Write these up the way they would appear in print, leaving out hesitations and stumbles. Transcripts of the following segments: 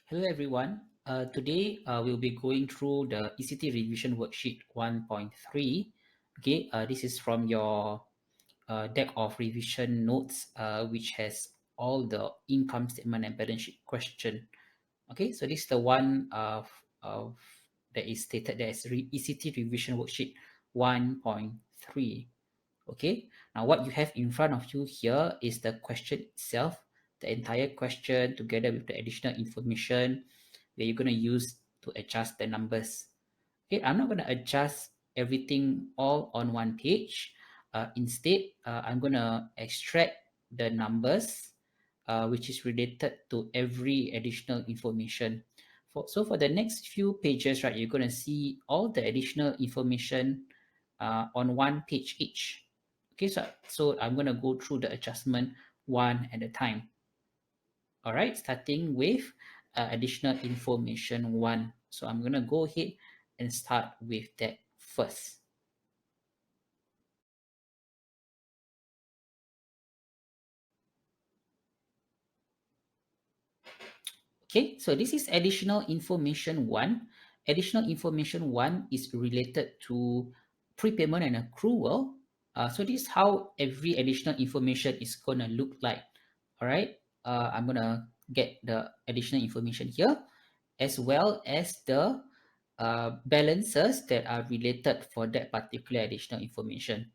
Hello everyone. Today we'll be going through the ECT Revision Worksheet 1.3. Okay, this is from your deck of revision notes, which has all the income statement and balance sheet question. Okay, so this is the one of that is stated as ECT Revision Worksheet 1.3. Okay, now what you have in front of you here is the question itself, the entire question together with the additional information that you're going to use to adjust the numbers. Okay, I'm not going to adjust everything all on one page. Instead, I'm going to extract the numbers which is related to every additional information. So for the next few pages, right, you're going to see all the additional information on one page each. Okay, so I'm going to go through the adjustment one at a time. All right, starting with additional information one. So I'm going to go ahead and start with that first. Okay, so this is additional information one. Additional information one is related to prepayment and accrual. So this is how every additional information is going to look like. All right, I'm going to get the additional information here as well as the balances that are related for that particular additional information.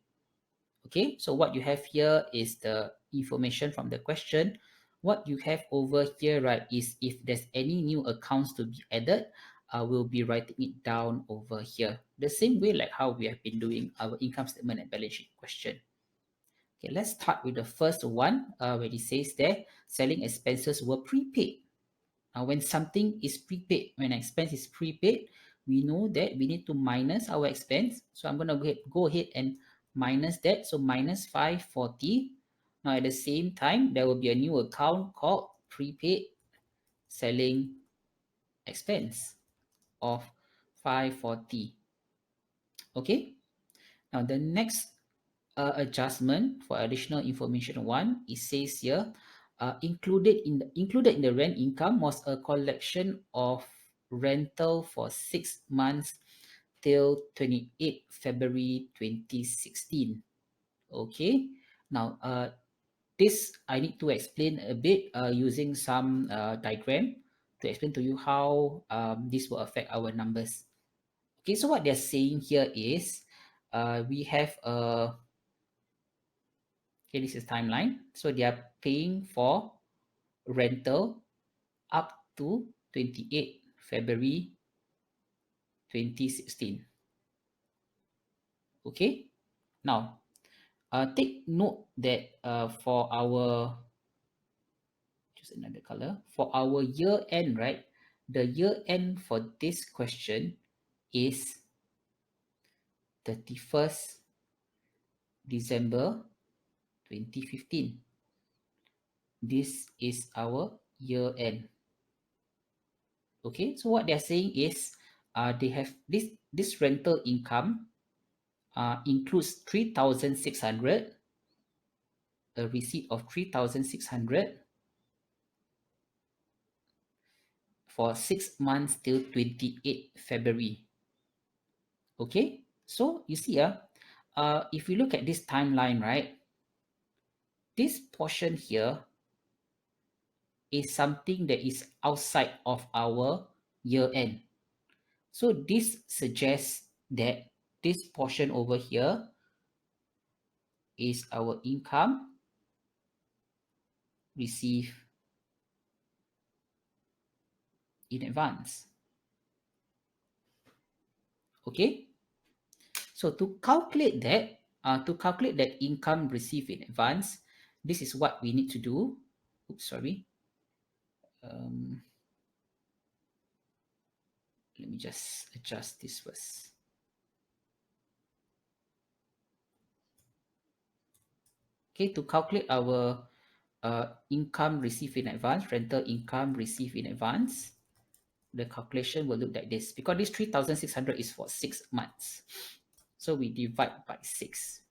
Okay, so what you have here is the information from the question. What you have over here, right, is if there's any new accounts to be added, we'll be writing it down over here. The same way like how we have been doing our income statement and balance sheet question. Okay, let's start with the first one where it says there, selling expenses were prepaid. When something is prepaid, when an expense is prepaid, we know that we need to minus our expense. So I'm going to go ahead and minus that. So minus 540. Now at the same time, there will be a new account called prepaid selling expense of 540. Okay. Now the next adjustment for additional information one, it says here, included in the rent income was a collection of rental for 6 months till 28 February 2016. Okay, now this I need to explain a bit using some diagram to explain to you how this will affect our numbers. Okay, so what they're saying here is we have a okay, this is timeline. So they are paying for rental up to 28 February 2016. Okay. Now, take note that for our, choose another color, for our year end, right? The year end for this question is 31st December 2015. This is our year end. Okay, so what they're saying is they have this rental income includes 3,600, a receipt of 3,600 for 6 months till 28 February. Okay, so you see, if we look at this timeline, right, this portion here is something that is outside of our year end. So this suggests that this portion over here is our income received in advance. Okay, so to calculate that income received in advance, this is what we need to do. Oops, sorry. Let me just adjust this first. Okay, to calculate our income received in advance, rental income received in advance, the calculation will look like this. Because this 3,600 is for 6 months. So we divide by 6.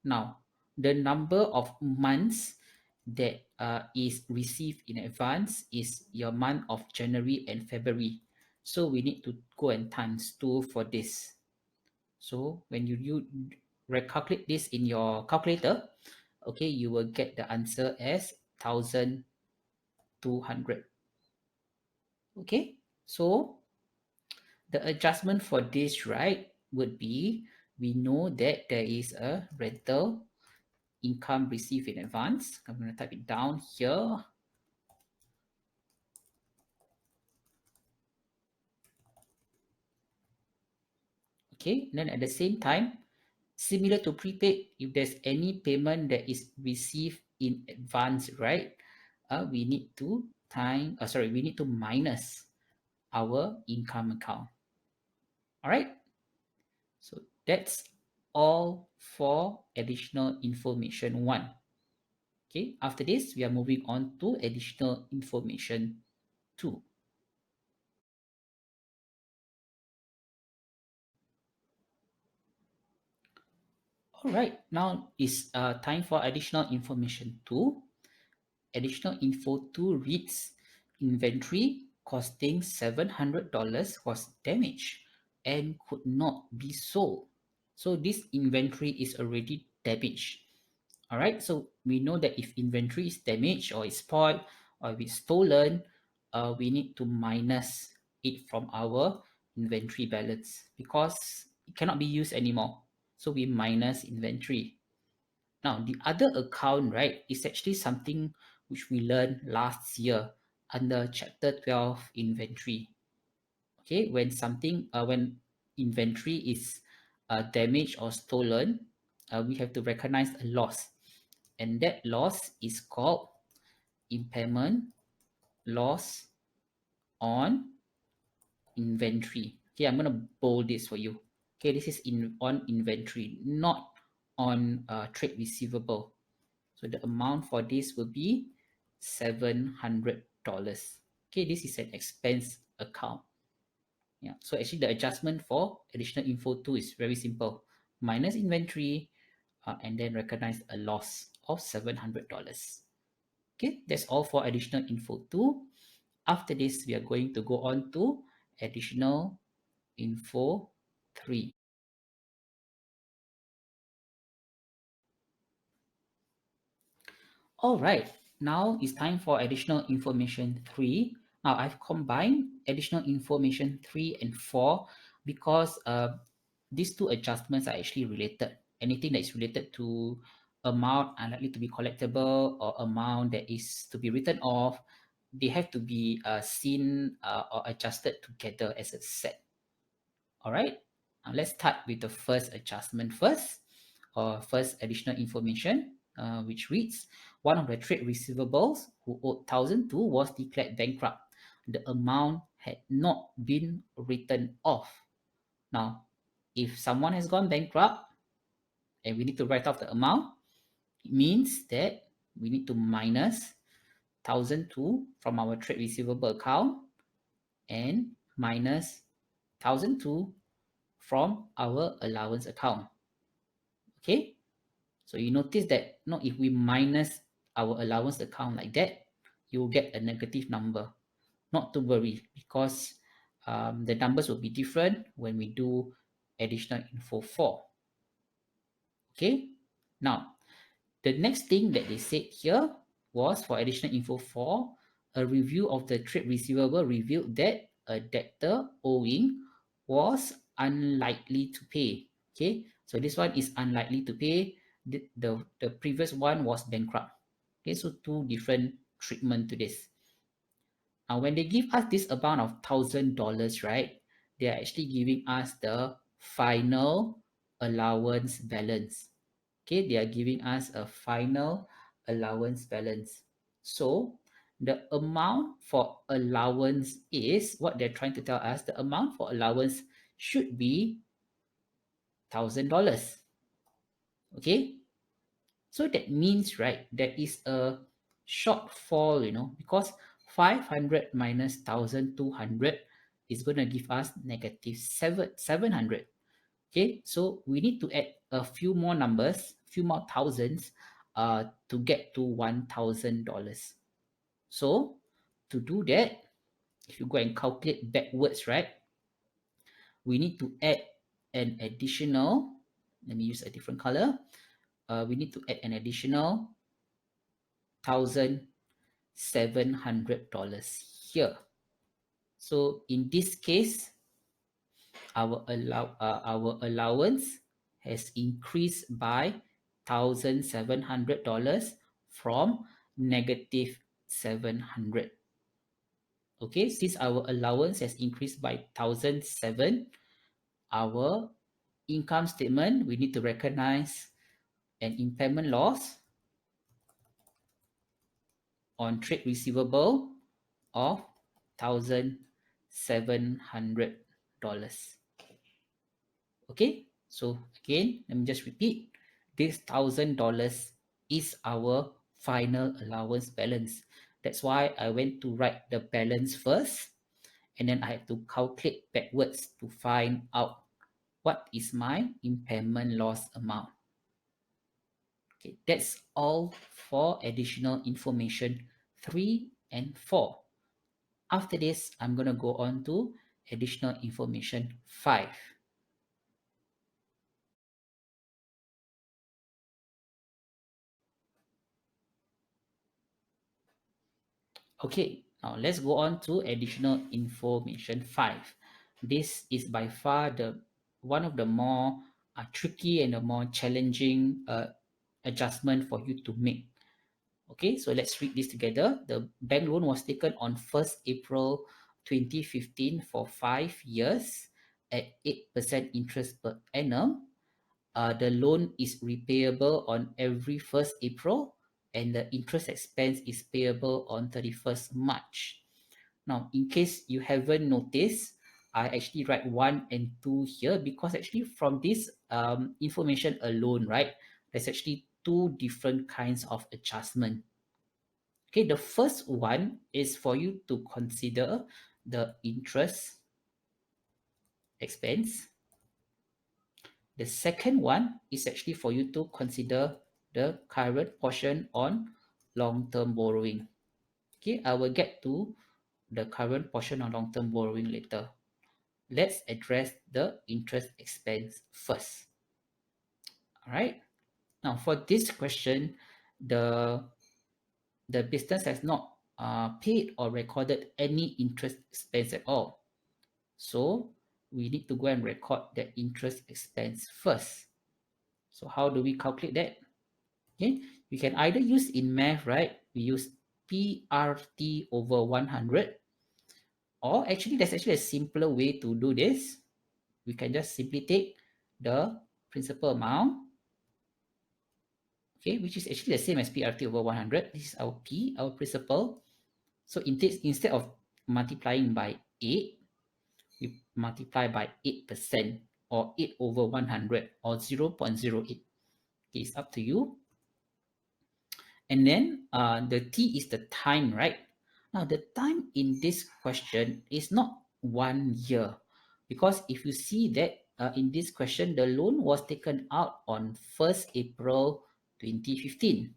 Now, the number of months that is received in advance is your month of January and February. So we need to go and times 2 for this. So when you recalculate this in your calculator, okay, you will get the answer as 1,200. Okay, so the adjustment for this, right, would be, we know that there is a rental income received in advance. I'm going to type it down here. Okay, then at the same time, similar to prepaid, if there's any payment that is received in advance, right, we need to we need to minus our income account. All right, so that's all for additional information 1. Okay, after this, we are moving on to additional information 2. All right, now is time for additional information 2. Additional info 2 reads, inventory costing $700 was damaged and could not be sold. So this inventory is already damaged. All right, so we know that if inventory is damaged or is spoiled or if it's stolen, we need to minus it from our inventory balance because it cannot be used anymore. So we minus inventory. Now, the other account, right, is actually something which we learned last year under Chapter 12 inventory. Okay, when inventory is damaged or stolen, we have to recognize a loss. And that loss is called impairment loss on inventory. Okay, I'm going to bold this for you. Okay, this is on inventory, not on trade receivable. So the amount for this will be $700. Okay, this is an expense account. Yeah, so actually the adjustment for additional info 2 is very simple. Minus inventory and then recognize a loss of $700. Okay, that's all for additional info 2. After this, we are going to go on to additional info 3. All right, now it's time for additional information 3. Now I've combined additional information 3 and 4 because these two adjustments are actually related. Anything that is related to amount unlikely to be collectible or amount that is to be written off, they have to be seen or adjusted together as a set. All right, now let's start with the first adjustment first, or first additional information, which reads, one of the trade receivables who owed 1,002 was declared bankrupt. The amount had not been written off. Now, if someone has gone bankrupt and we need to write off the amount, it means that we need to minus 1,002 from our trade receivable account and minus 1,002 from our allowance account. Okay, so you notice that if we minus our allowance account like that, you will get a negative number. Not to worry, because the numbers will be different when we do additional info 4. Okay, now the next thing that they said here was, for additional info 4, a review of the trade receivable revealed that a debtor owing was unlikely to pay. Okay, so this one is unlikely to pay. The previous one was bankrupt. Okay, so two different treatment to this. Now, when they give us this amount of $1,000, right, they are actually giving us the final allowance balance. Okay, they are giving us a final allowance balance. So the amount for allowance is, what they're trying to tell us, the amount for allowance should be $1,000. Okay, so that means, right, there is a shortfall, because 500 minus 1,200 is going to give us negative 700. Okay, so we need to add a few more numbers, few more thousands to get to $1,000. So to do that, if you go and calculate backwards, right, we need to add an additional, let me use a different color. We need to add an additional $1,700 here. So in this case, our allowance has increased by $1,700 from negative 700. Okay, since our allowance has increased by 1,007, our income statement, we need to recognize an impairment loss on trade receivable of $1,700. Okay, so again, let me just repeat. This $1,000 is our final allowance balance. That's why I went to write the balance first, and then I have to calculate backwards to find out what is my impairment loss amount. Okay, that's all for additional information 3 and 4. After this, I'm going to go on to additional information 5. Okay, now let's go on to additional information 5. This is by far the one of the more tricky and the more challenging adjustment for you to make. Okay, so let's read this together. The bank loan was taken on 1st April 2015 for 5 years at 8% interest per annum. The loan is repayable on every 1st April, and the interest expense is payable on 31st March. Now, in case you haven't noticed, I actually write 1 and 2 here because actually from this information alone, right, there's actually two different kinds of adjustment. Okay, the first one is for you to consider the interest expense. The second one is actually for you to consider the current portion on long-term borrowing. Okay, I will get to the current portion on long-term borrowing later. Let's address the interest expense first. All right. Now, for this question, the business has not paid or recorded any interest expense at all. So we need to go and record the interest expense first. So how do we calculate that? Okay, we can either use in math, right? We use PRT over 100, or actually there's actually a simpler way to do this. We can just simply take the principal amount, okay, which is actually the same as PRT over 100. This is our P, our principal. So instead of multiplying by 8, we multiply by 8%, or 8 over 100, or 0.08. Okay, it's up to you. And then the T is the time, right? Now, the time in this question is not 1 year, because if you see that in this question, the loan was taken out on 1st April 2015.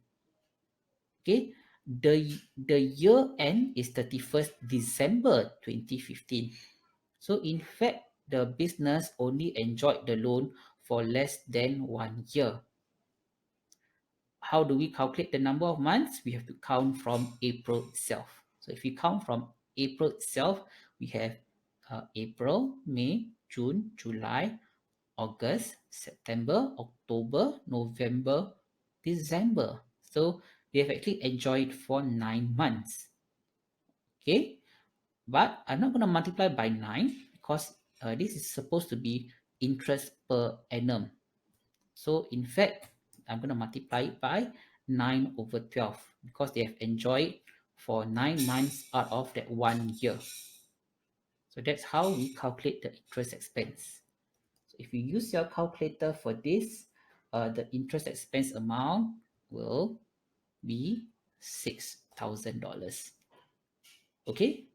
Okay, the year end is 31st December 2015. So in fact, the business only enjoyed the loan for less than 1 year. How do we calculate the number of months? We have to count from April itself. So if we count from April itself, we have April, May, June, July, August, September, October, November, December. So they have actually enjoyed for 9 months. Okay, but I'm not going to multiply by 9 because this is supposed to be interest per annum. So in fact, I'm going to multiply it by 9 over 12 because they have enjoyed for 9 months out of that 1 year. So that's how we calculate the interest expense. So if you use your calculator for this, the interest expense amount will be $6,000. Okay,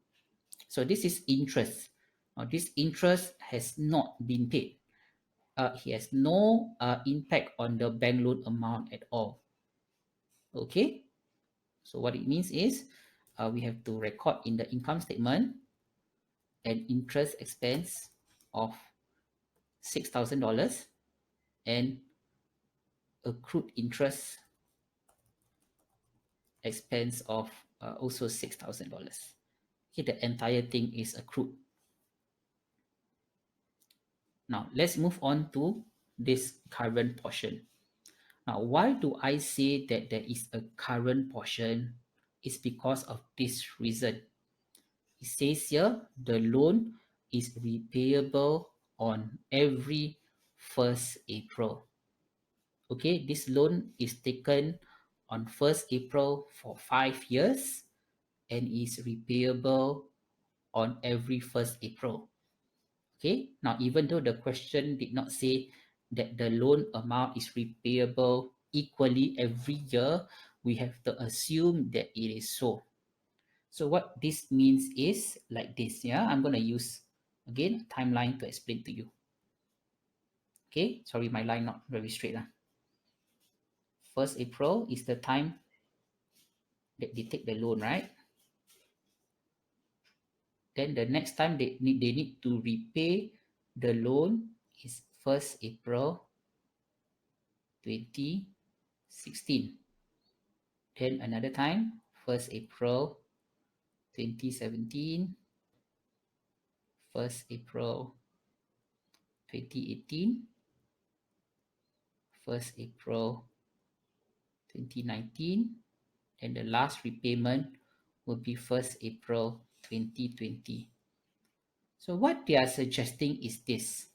so this is interest. Now this interest has not been paid. It has no impact on the bank loan amount at all. Okay, so what it means is we have to record in the income statement an interest expense of $6,000 and accrued interest expense of also $6,000. Okay, the entire thing is accrued. Now let's move on to this current portion. Now, why do I say that there is a current portion? It's because of this reason. It says here the loan is repayable on every 1st April. Okay, this loan is taken on 1st April for 5 years and is repayable on every 1st April. Okay, now even though the question did not say that the loan amount is repayable equally every year, we have to assume that it is so. So what this means is like this, yeah? I'm going to use, again, timeline to explain to you. Okay, sorry, my line not very straight. 1st April is the time that they take the loan, right? Then the next time they need to repay the loan is 1st April 2016. Then another time, 1st April 2017, 1st April 2018, 1st April 2019, and the last repayment will be 1st April 2020. So what they are suggesting is this.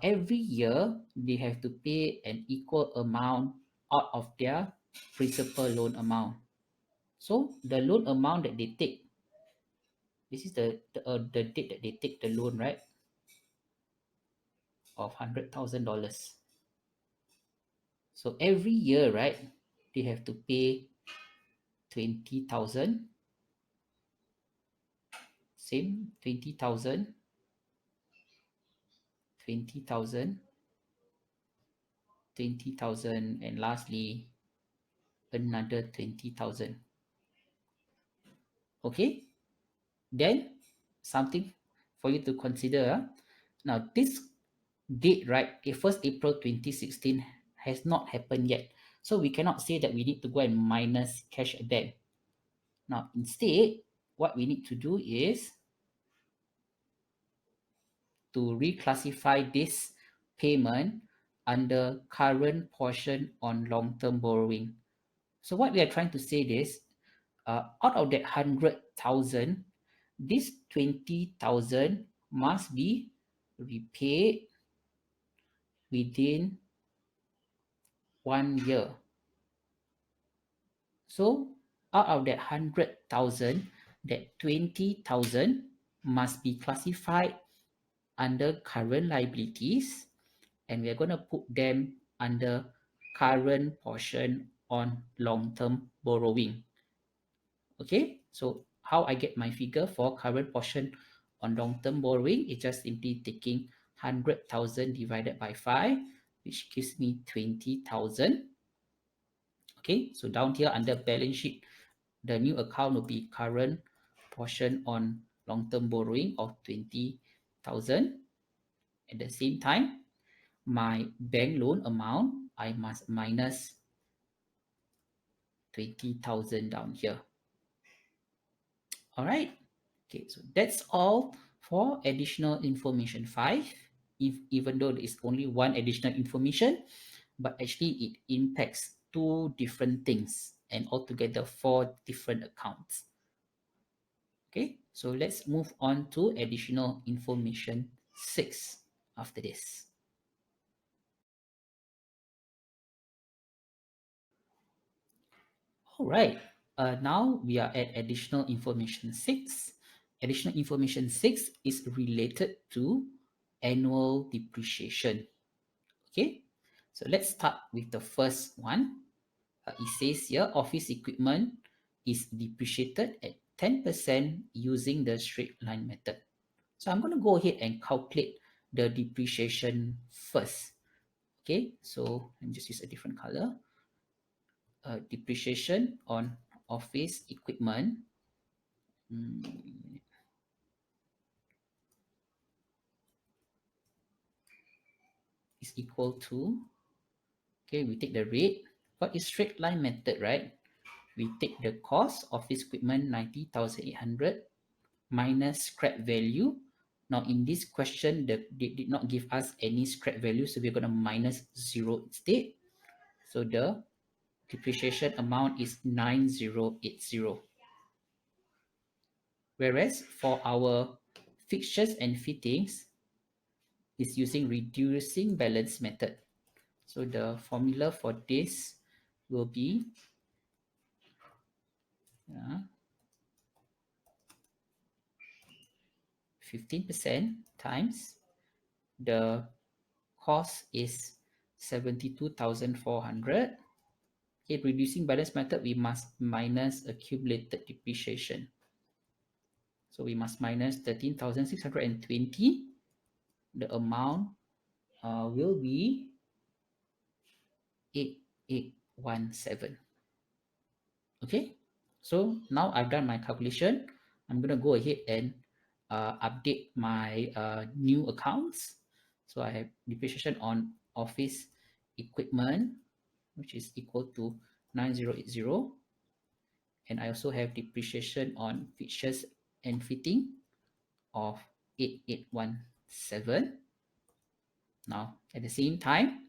Every year, they have to pay an equal amount out of their principal loan amount. So the loan amount that they take, this is the date that they take the loan, right? Of $100,000. So every year, right, they have to pay 20,000, same 20,000, 20,000, 20,000, and lastly another 20,000. Okay, then something for you to consider. Now this date, right, 1st April 2016 has not happened yet. So we cannot say that we need to go and minus cash at bank. Now instead, what we need to do is to reclassify this payment under current portion on long-term borrowing. So what we are trying to say is, out of that 100,000, this 20,000 must be repaid within 1 year. So out of that 100,000, that 20,000 must be classified under current liabilities, and we're going to put them under current portion on long-term borrowing. Okay, so how I get my figure for current portion on long-term borrowing is just simply taking 100,000 divided by 5, which gives me 20,000. Okay, so down here under balance sheet, the new account will be current portion on long-term borrowing of 20,000. At the same time, my bank loan amount, I must minus 20,000 down here. All right. Okay, so that's all for additional information 5. Even though there is only one additional information, but actually it impacts 2 different things and altogether 4 different accounts. Okay, so let's move on to additional information 6 after this. All right, now we are at additional information 6. Additional information 6 is related to annual depreciation. Okay, so let's start with the first one. It says here office equipment is depreciated at 10% using the straight line method. So I'm going to go ahead and calculate the depreciation first. Okay, so let me just use a different color. depreciation on office equipment is equal to, okay, we take the rate. What is straight line method, right? We take the cost of this equipment 90,800 minus scrap value. Now in this question, they did not give us any scrap value, so we're going to minus 0 instead. So the depreciation amount is 9080. Whereas for our fixtures and fittings, is using reducing balance method. So the formula for this will be 15% times the cost is 72,400. Okay, reducing balance method, we must minus accumulated depreciation. So we must minus 13,620. The amount will be 8817. Okay, so now I've done my calculation. I'm going to go ahead and update my new accounts. So I have depreciation on office equipment, which is equal to 9080. And I also have depreciation on fixtures and fitting of 8817. Now, at the same time,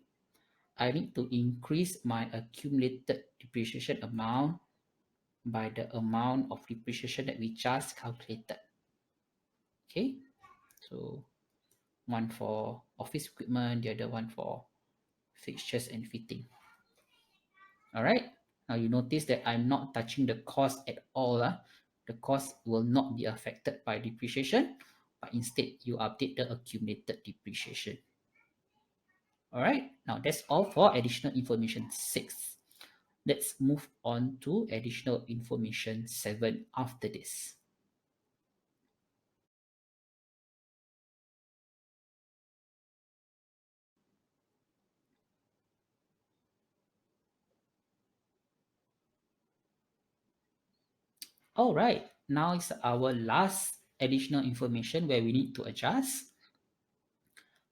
I need to increase my accumulated depreciation amount by the amount of depreciation that we just calculated. Okay, so one for office equipment, the other one for fixtures and fitting. All right, now you notice that I'm not touching the cost at all. The cost will not be affected by depreciation, but instead you update the accumulated depreciation. All right, now that's all for additional information 6. Let's move on to additional information 7 after this. All right, now is our last additional information where we need to adjust.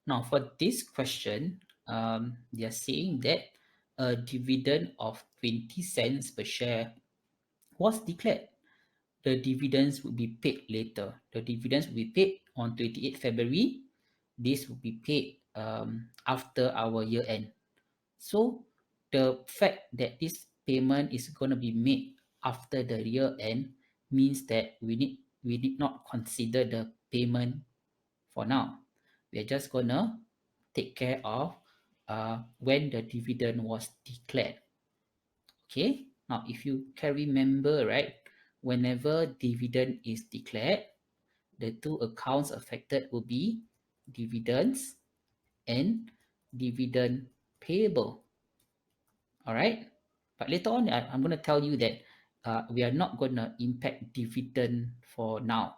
Now for this question, they are saying that a dividend of 20 cents per share was declared. The dividends will be paid later. The dividends will be paid on 28 February. This will be paid after our year end. So the fact that this payment is going to be made after the year end means that we did not consider the payment for now. We are just going to take care of when the dividend was declared. Okay, now if you can remember, right, whenever dividend is declared, the two accounts affected will be dividends and dividend payable. All right, but later on I'm going to tell you that we are not going to impact dividend for now.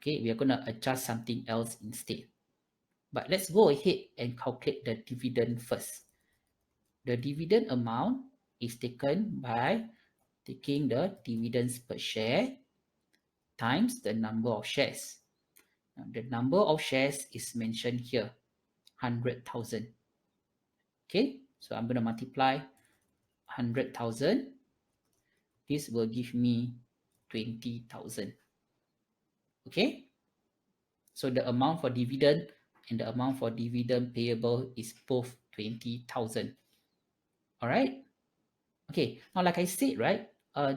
Okay, we are going to adjust something else instead. But let's go ahead and calculate the dividend first. The dividend amount is taken by taking the dividends per share times the number of shares. Now, the number of shares is mentioned here, 100,000. Okay, so I'm going to multiply 100,000. This will give me 20,000. Okay, so the amount for dividend and the amount for dividend payable is both 20,000. All right. Okay, now like I said, right,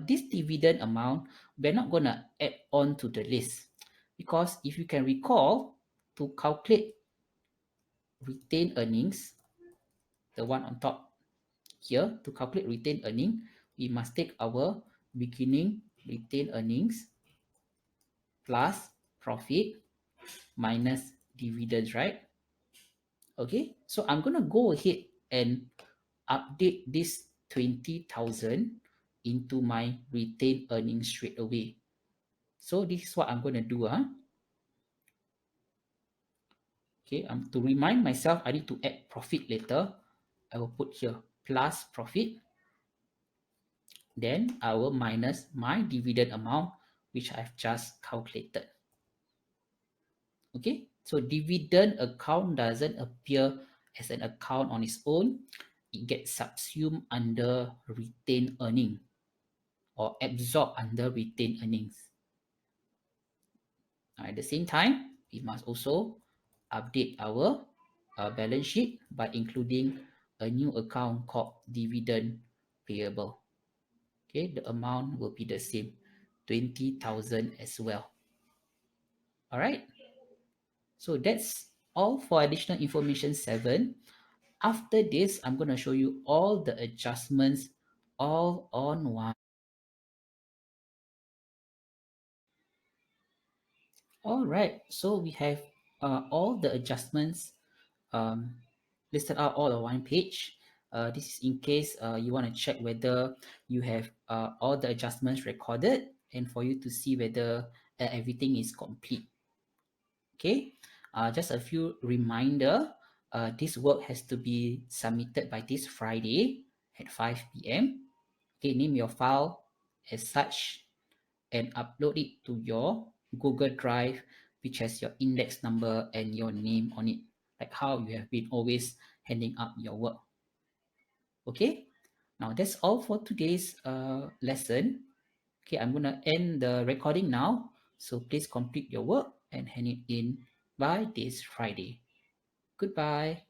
this dividend amount, we're not going to add on to the list because if you can recall, to calculate retained earnings, the one on top here, to calculate retained earning, we must take our beginning retained earnings plus profit minus dividends, right? Okay, so I'm going to go ahead and update this 20,000 into my retained earnings straight away. So this is what I'm going to do. Okay, to remind myself, I need to add profit later. I will put here plus profit then I will minus my dividend amount, which I've just calculated. Okay, so dividend account doesn't appear as an account on its own. It gets subsumed under retained earning or absorbed under retained earnings. Now, at the same time, we must also update our balance sheet by including a new account called dividend payable. Okay, the amount will be the same, 20,000 as well. All right, so that's all for additional information 7. After this, I'm going to show you all the adjustments all on one. All right, so we have all the adjustments um, listed out all on one page. This is in case you want to check whether you have all the adjustments recorded and for you to see whether everything is complete. Okay, just a few reminder. This work has to be submitted by this Friday at 5 p.m. Okay, name your file as such and upload it to your Google Drive, which has your index number and your name on it, like how you have been always handing up your work. Okay, now that's all for today's lesson. Okay, I'm gonna end the recording now. So please complete your work and hand it in by this Friday. Goodbye.